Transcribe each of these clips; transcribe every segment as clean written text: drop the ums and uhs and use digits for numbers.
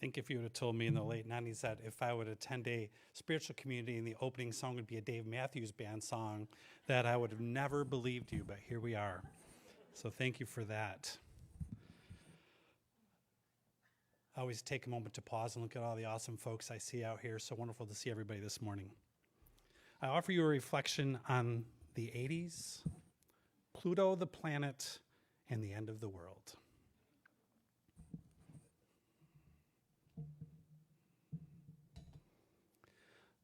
think if you would have told me in the late 90s that if I would attend a spiritual community and the opening song would be a Dave Matthews Band song, that I would have never believed you, but here we are. So thank you for that. I always take a moment to pause and look at all the awesome folks I see out here. So wonderful to see everybody this morning. I offer you a reflection on the 80s, Pluto the planet, and the end of the world.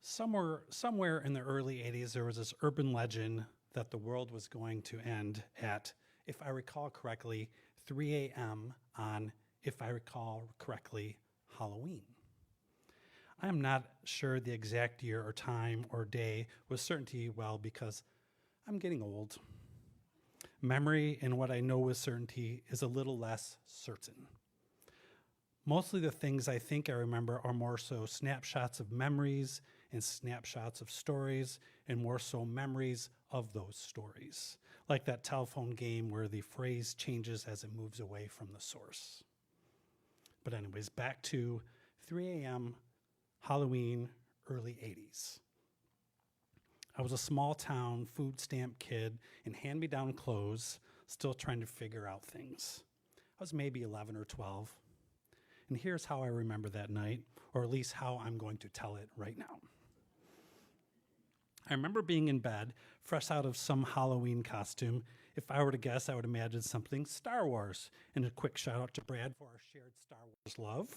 Somewhere in the early 80s, there was this urban legend that the world was going to end at, if I recall correctly, 3 a.m. on, if I recall correctly, Halloween. I am not sure the exact year or time or day with certainty, well, because I'm getting old. Memory and what I know with certainty is a little less certain. Mostly the things I think I remember are more so snapshots of memories and snapshots of stories, and more so memories of those stories. Like that telephone game where the phrase changes as it moves away from the source. But anyways, back to 3 a.m., Halloween, early 80s. I was a small town food stamp kid in hand-me-down clothes, still trying to figure out things. I was maybe 11 or 12. And here's how I remember that night, or at least how I'm going to tell it right now. I remember being in bed, fresh out of some Halloween costume. If I were to guess, I would imagine something Star Wars. And a quick shout out to Brad for our shared Star Wars love.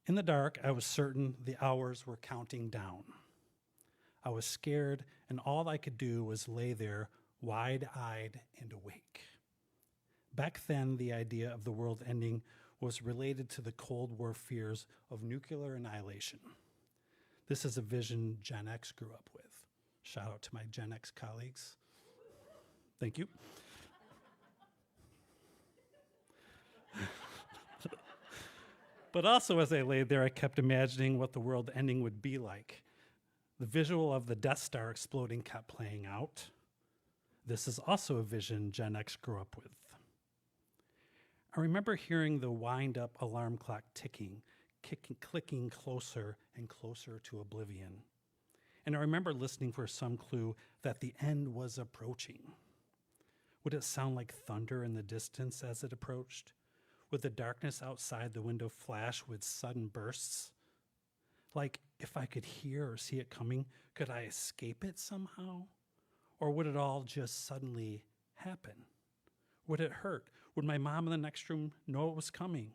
In the dark, I was certain the hours were counting down. I was scared, and all I could do was lay there, wide-eyed and awake. Back then, the idea of the world ending was related to the Cold War fears of nuclear annihilation. This is a vision Gen X grew up with. Shout out to my Gen X colleagues. Thank you. But also as I lay there, I kept imagining what the world ending would be like. The visual of the Death Star exploding kept playing out. This is also a vision Gen X grew up with. I remember hearing the wind-up alarm clock ticking, clicking closer and closer to oblivion. And I remember listening for some clue that the end was approaching. Would it sound like thunder in the distance as it approached? Would the darkness outside the window flash with sudden bursts? Like, if I could hear or see it coming, could I escape it somehow? Or would it all just suddenly happen? Would it hurt? Would my mom in the next room know it was coming?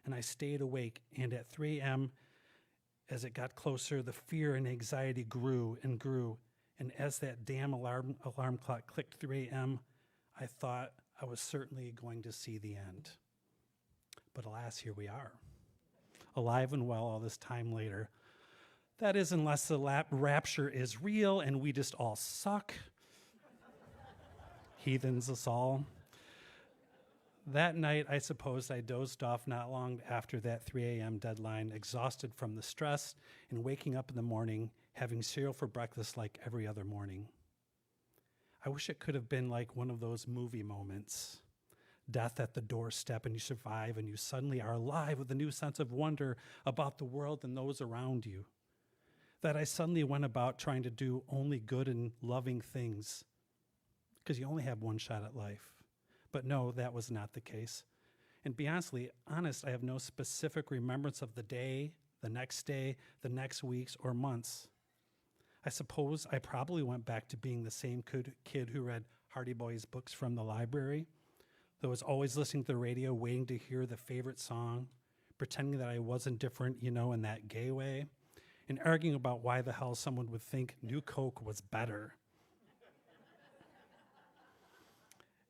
And I stayed awake, and at 3 a.m., as it got closer, the fear and anxiety grew and grew. And as that damn alarm clock clicked 3 a.m., I thought I was certainly going to see the end. But alas, here we are, alive and well all this time later. That is, unless the rapture is real and we just all suck. Heathens us all. That night, I suppose I dozed off not long after that 3 a.m. deadline, exhausted from the stress and waking up in the morning, having cereal for breakfast like every other morning. I wish it could have been like one of those movie moments. Death at the doorstep and you survive and you suddenly are alive with a new sense of wonder about the world and those around you. That I suddenly went about trying to do only good and loving things because you only have one shot at life. But no, that was not the case. And to be honest, I have no specific remembrance of the day, the next weeks, or months. I suppose I probably went back to being the same kid who read Hardy Boys books from the library, that was always listening to the radio, waiting to hear the favorite song, pretending that I wasn't different, in that gay way, and arguing about why the hell someone would think New Coke was better.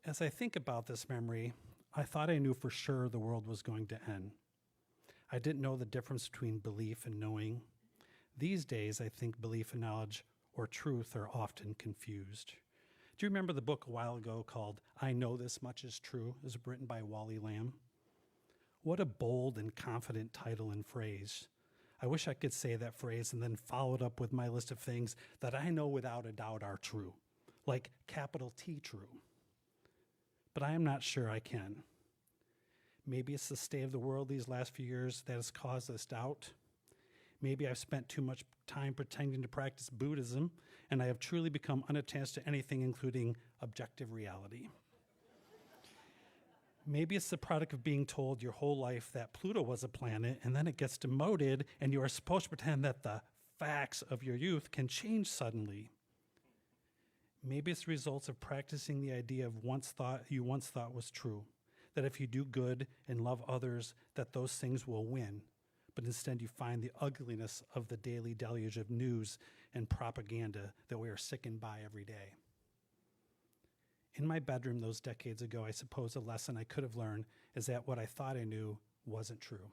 As I think about this memory, I thought I knew for sure the world was going to end. I didn't know the difference between belief and knowing. These days, I think belief and knowledge or truth are often confused. Do you remember the book a while ago called I Know This Much Is True? It was written by Wally Lamb. What a bold and confident title and phrase. I wish I could say that phrase and then follow it up with my list of things that I know without a doubt are true, like capital T true. But I am not sure I can. Maybe it's the state of the world these last few years that has caused this doubt. Maybe I've spent too much time pretending to practice Buddhism, and I have truly become unattached to anything, including objective reality. Maybe it's the product of being told your whole life that Pluto was a planet, and then it gets demoted, and you are supposed to pretend that the facts of your youth can change suddenly. Maybe it's the results of practicing the idea of you once thought was true, that if you do good and love others, that those things will win. But instead you find the ugliness of the daily deluge of news and propaganda that we are sickened by every day. In my bedroom those decades ago, I suppose a lesson I could have learned is that what I thought I knew wasn't true.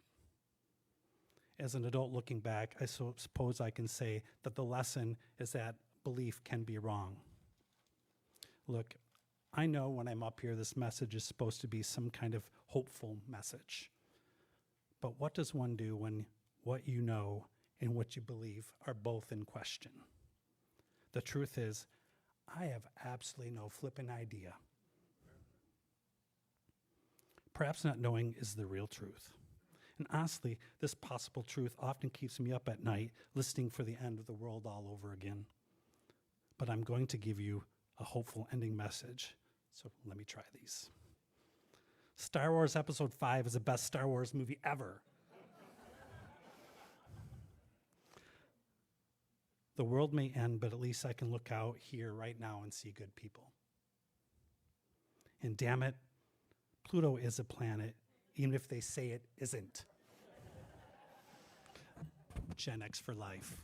As an adult looking back, I suppose I can say that the lesson is that belief can be wrong. Look, I know when I'm up here, this message is supposed to be some kind of hopeful message. But what does one do when what you know and what you believe are both in question? The truth is, I have absolutely no flipping idea. Perhaps not knowing is the real truth. And honestly, this possible truth often keeps me up at night, listening for the end of the world all over again. But I'm going to give you a hopeful ending message. So let me try these. Star Wars Episode 5 is the best Star Wars movie ever. The world may end, but at least I can look out here right now and see good people. And damn it, Pluto is a planet, even if they say it isn't. Gen X for life.